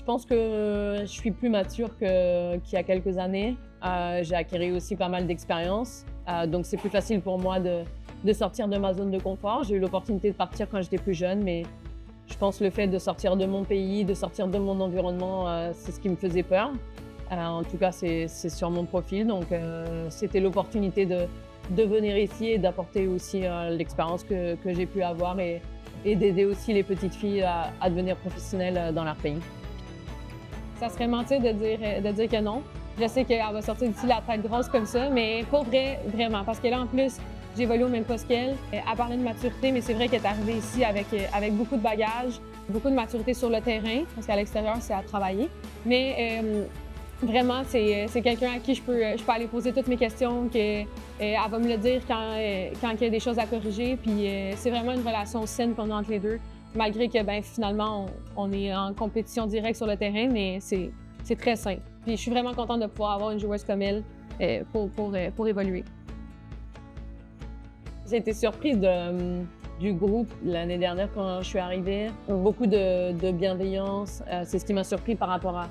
Je pense que je suis plus mature qu'il y a quelques années. J'ai acquis aussi pas mal d'expérience, donc c'est plus facile pour moi de sortir de ma zone de confort. J'ai eu l'opportunité de partir quand j'étais plus jeune, mais je pense que le fait de sortir de mon pays, de sortir de mon environnement, c'est ce qui me faisait peur. En tout cas, c'est sur mon profil, donc c'était l'opportunité de venir ici et d'apporter aussi l'expérience que j'ai pu avoir et d'aider aussi les petites filles à devenir professionnelles dans leur pays. Ça serait mentir de dire que non. Je sais qu'elle va sortir d'ici la tête grosse comme ça, mais pour vrai, vraiment. Parce que là, en plus, j'évolue au même poste qu'elle. Elle parlait de maturité, mais c'est vrai qu'elle est arrivée ici avec beaucoup de bagages, beaucoup de maturité sur le terrain, parce qu'à l'extérieur, c'est à travailler. Mais vraiment, c'est quelqu'un à qui je peux aller poser toutes mes questions, elle va me le dire quand il y a des choses à corriger. Puis c'est vraiment une relation saine qu'on a entre les deux. Malgré que finalement, on est en compétition directe sur le terrain, mais c'est très sain. Puis je suis vraiment contente de pouvoir avoir une joueuse comme elle pour évoluer. J'ai été surprise du groupe l'année dernière quand je suis arrivée. Beaucoup de bienveillance. C'est ce qui m'a surpris par rapport à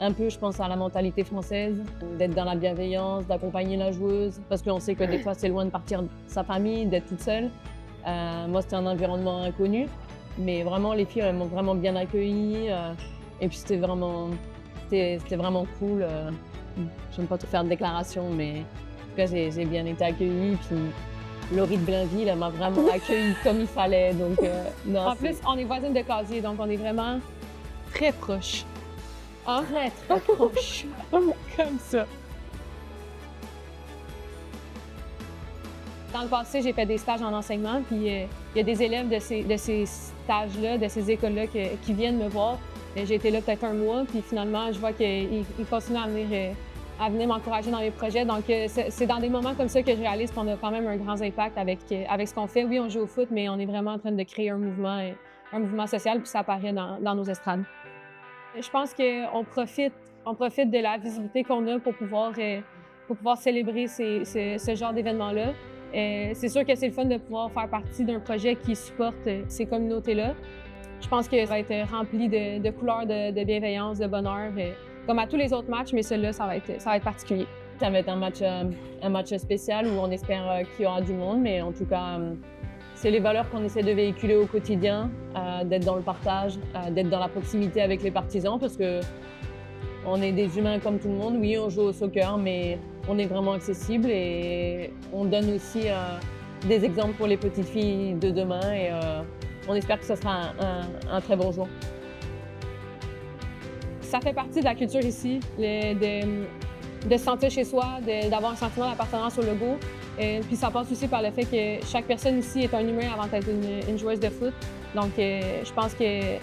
un peu, je pense, à la mentalité française, d'être dans la bienveillance, d'accompagner la joueuse, parce qu'on sait que des fois, c'est loin de partir de sa famille, d'être toute seule. Moi, c'était un environnement inconnu. Mais vraiment, les filles, elles m'ont vraiment bien accueillie. Et puis, c'était vraiment cool. J'aime pas trop faire de déclarations, mais en tout cas, j'ai bien été accueillie. Puis, Laurie de Blainville, elle m'a vraiment accueillie comme il fallait. Donc, non, en plus, on est voisines de casier, donc on est vraiment très proches. Hein? Très, très proches. Comme ça. Dans le passé, j'ai fait des stages en enseignement, puis il y a des élèves de ces stages-là, de ces écoles-là qui viennent me voir. J'ai été là peut-être un mois, puis finalement, je vois qu'ils continuent à venir m'encourager dans mes projets. Donc, c'est dans des moments comme ça que je réalise qu'on a quand même un grand impact avec ce qu'on fait. Oui, on joue au foot, mais on est vraiment en train de créer un mouvement social, puis ça apparaît dans nos estrades. Je pense qu'on profite de la visibilité qu'on a pour pouvoir célébrer ce genre d'événements-là. C'est sûr que c'est le fun de pouvoir faire partie d'un projet qui supporte ces communautés-là. Je pense que ça va être rempli de couleurs de bienveillance, de bonheur, comme à tous les autres matchs, mais celui-là, ça va être particulier. Ça va être un match spécial où on espère qu'il y aura du monde, mais en tout cas, c'est les valeurs qu'on essaie de véhiculer au quotidien, d'être dans le partage, d'être dans la proximité avec les partisans, parce que on est des humains comme tout le monde. Oui, on joue au soccer, mais on est vraiment accessible et on donne aussi des exemples pour les petites filles de demain et on espère que ce sera un très bon jour. Ça fait partie de la culture ici, de se sentir chez soi, d'avoir un sentiment d'appartenance au logo. Puis ça passe aussi par le fait que chaque personne ici est un humain avant d'être une joueuse de foot. Donc je pense que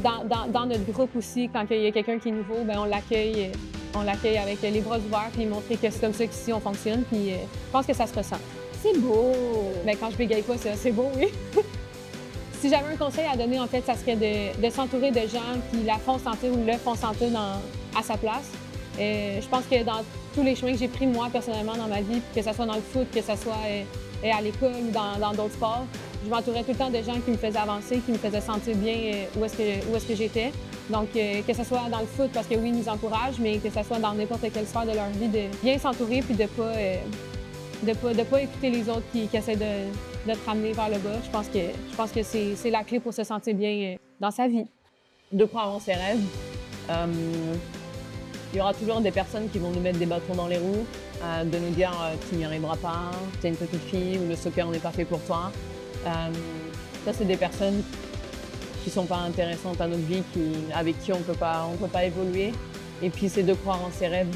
dans notre groupe aussi, quand il y a quelqu'un qui est nouveau, on l'accueille avec les bras ouverts puis montrer que c'est comme ça qu'ici on fonctionne. Puis je pense que ça se ressent. C'est beau! Quand je bégaye pas, c'est beau, oui. Si j'avais un conseil à donner, en fait, ça serait de s'entourer de gens qui la font sentir ou le font sentir à sa place. Je pense que dans tous les chemins que j'ai pris moi personnellement dans ma vie, que ce soit dans le foot, que ce soit à l'école ou dans d'autres sports, je m'entourais tout le temps de gens qui me faisaient avancer, qui me faisaient sentir bien où est-ce que j'étais. Donc, que ce soit dans le foot, parce que oui, ils nous encouragent, mais que ce soit dans n'importe quelle sphère de leur vie, de bien s'entourer puis de pas écouter les autres qui essaient de te ramener vers le bas. Je pense que c'est la clé pour se sentir bien dans sa vie. De croire en ses rêves. Il y aura toujours des personnes qui vont nous mettre des bâtons dans les roues, de nous dire tu n'y arriveras pas, tu es une petite fille ou le soccer n'est pas fait pour toi. Ça, c'est des personnes qui ne sont pas intéressantes à notre vie, avec qui on peut pas évoluer. Et puis, c'est de croire en ses rêves,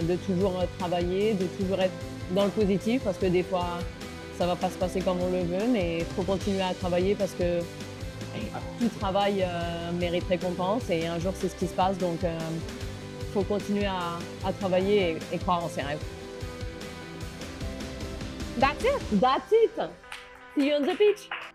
de toujours travailler, de toujours être dans le positif, parce que des fois, ça ne va pas se passer comme on le veut, mais il faut continuer à travailler parce que tout travail mérite récompense et un jour, c'est ce qui se passe. Donc, il faut continuer à travailler et croire en ses rêves. That's it! That's it! See you on the beach!